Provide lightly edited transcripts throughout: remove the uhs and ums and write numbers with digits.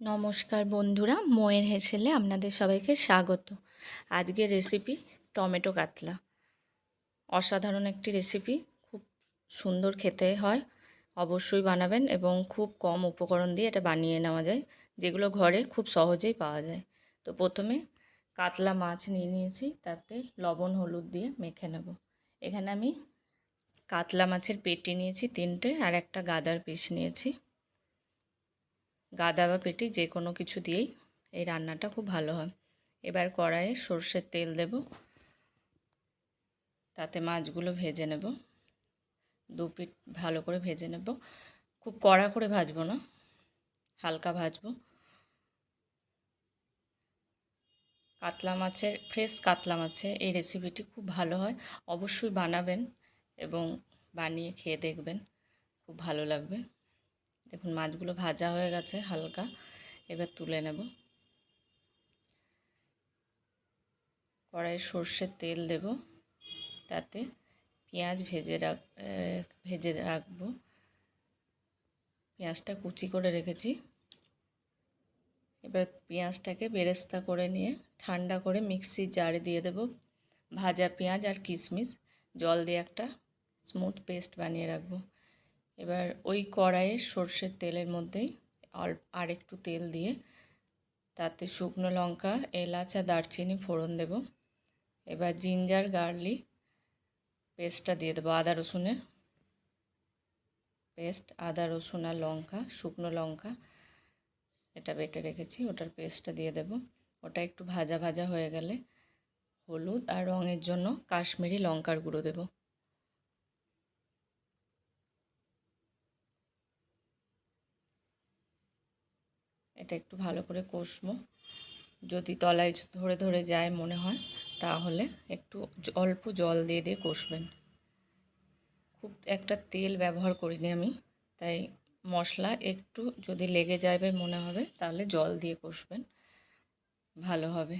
নমস্কার বন্ধুরা, মোয়ের হেসেলে আপনাদের সবাইকে স্বাগত। আজকের রেসিপি টমেটো কাতলা। অসাধারণ একটি রেসিপি, খুব সুন্দর খেতে হয়। অবশ্যই বানাবেন এবং খুব কম উপকরণ দিয়ে এটা বানিয়ে নেওয়া যায়, যেগুলো ঘরে খুব সহজেই পাওয়া যায়। তো প্রথমে কাতলা মাছ নিয়ে নিয়েছি, তাতে লবণ হলুদ দিয়ে মেখে নেব। এখানে আমি কাতলা মাছের পেটি নিয়েছি 3টে, আর একটা গাদার পিস নিয়েছি। গাদা বা পেটি যে কোনো কিছু দিয়েই এই রান্নাটা খুব ভালো হয়। এবার কড়াইয়ে সর্ষের তেল দেব, তাতে মাছগুলো ভেজে নেব। 2 পিঠ ভালো করে ভেজে নেব, খুব কড়া করে ভাজবো না, হালকা ভাজবো। কাতলা মাছের, ফ্রেশ কাতলা মাছের এই রেসিপিটি খুব ভালো হয়। অবশ্যই বানাবেন এবং বানিয়ে খেয়ে দেখবেন, খুব ভালো লাগবে। দেখুন মাছগুলো ভাজা হয়ে গেছে হালকা, এবার তুলে নেব। কড়াইয়ে সর্ষের তেল দেব, তাতে পেঁয়াজ ভেজে রাখবো। পেঁয়াজটা কুচি করে রেখেছি। এবার পেঁয়াজটাকে বেরেস্তা করে নিয়ে ঠান্ডা করে মিক্সির জারে দিয়ে দেব ভাজা পেঁয়াজ আর কিশমিশ। জল দিয়ে একটা স্মুথ পেস্ট বানিয়ে রাখবো। এবার ওই কড়াইয়ে সর্ষের তেলের মধ্যেই আর একটু তেল দিয়ে তাতে শুকনো লঙ্কা, এলাচ আর দারচিনি ফোড়ন দেব। এবার জিঞ্জার গার্লিক পেস্টটা দিয়ে দেবো, আদা রসুনের পেস্ট, আদা রসুন আর লঙ্কা, শুকনো লঙ্কা এটা বেটে রেখেছি, ওটার পেস্টটা দিয়ে দেব। ওটা একটু ভাজা ভাজা হয়ে গেলে হলুদ আর রঙের জন্য কাশ্মীরি লঙ্কার গুঁড়ো দেব। এটা একটু ভালো করে কষবো। যদি তলায় ধরে ধরে যায় মনে হয়, তাহলে একটু অল্প জল দিয়ে দিয়ে কষবেন। খুব একটা তেল ব্যবহার করিনি আমি, তাই মশলা একটু যদি লেগে যাবে মনে হবে, তাহলে জল দিয়ে কষবেন, ভালো হবে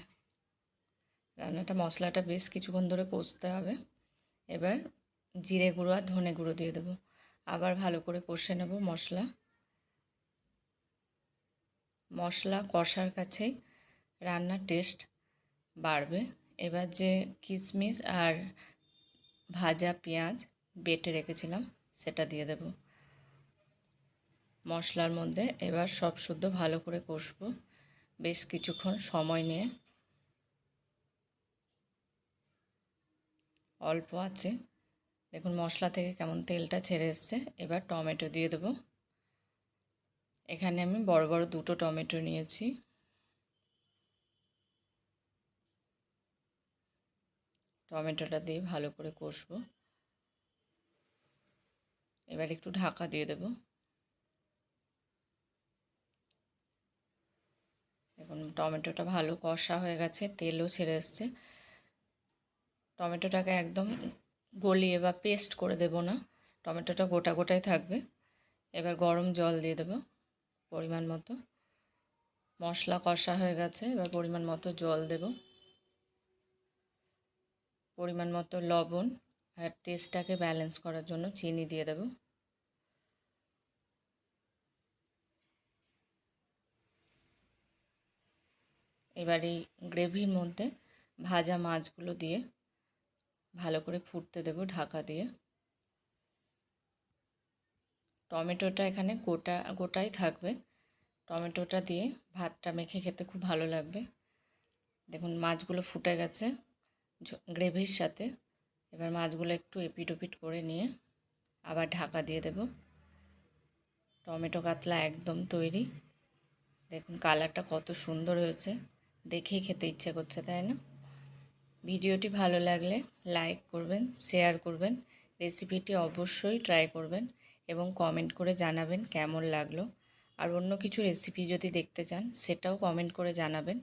রান্নাটা। মশলাটা বেশ কিছুক্ষণ ধরে কষতে হবে। এবার জিরে গুঁড়ো আর ধনে গুঁড়ো দিয়ে দেবো, আবার ভালো করে কষে নেব। মশলা কষার কাছেই রান্নার টেস্ট বাড়বে। এবার যে কিশমিশ আর ভাজা পেঁয়াজ বেটে রেখেছিলাম সেটা দিয়ে দেব মশলার মধ্যে। এবার সব শুদ্ধ ভালো করে কষবো বেশ কিছুক্ষণ সময় নিয়ে। অল্প আছে, দেখুন মশলা থেকে কেমন তেলটা ছেড়ে এসছে। এবার টমেটো দিয়ে দেবো। এখানে আমি বড় বড় 2টো টমেটো নিয়েছি। টমেটোটা দিয়ে ভালো করে কষবো। এবার একটু ঢাকা দিয়ে দেব। দেখুন টমেটোটা ভালো কষা হয়ে গেছে, তেলও ছেড়ে এসছে। টমেটোটাকে একদম গলিয়ে বা পেস্ট করে দেব না, টমেটোটা গোটা গোটাই থাকবে। এবার গরম জল দিয়ে দেব পরিমাণ মতো। মশলা কষা হয়ে গেছে, এবার পরিমাণ মতো জল দেব, পরিমাণ মতো লবণ, আর টেস্টটাকে ব্যালেন্স করার জন্য চিনি দিয়ে দেব। এবার এই গ্রেভির মধ্যে ভাজা মাছগুলো দিয়ে ভালো করে ফুটতে দেব ঢাকা দিয়ে। টমেটোটা এখানে গোটাই থাকবে। টমেটোটা দিয়ে ভাতটা মেখে খেতে খুব ভালো লাগবে। দেখুন মাছগুলো ফুটে গেছে গ্রেভির সাথে। এবার মাছগুলো একটু এপিট ওপিট করে নিয়ে আবার ঢাকা দিয়ে দেব। টমেটো কাতলা একদম তৈরি। দেখুন কালারটা কত সুন্দর হয়েছে, দেখেই খেতে ইচ্ছে করছে, তাই না? ভিডিওটি ভালো লাগলে লাইক করবেন, শেয়ার করবেন, রেসিপিটি অবশ্যই ট্রাই করবেন এবং কমেন্ট করে জানাবেন কেমন লাগলো। আর অন্য কিছু রেসিপি যদি দেখতে চান সেটাও কমেন্ট করে জানাবেন।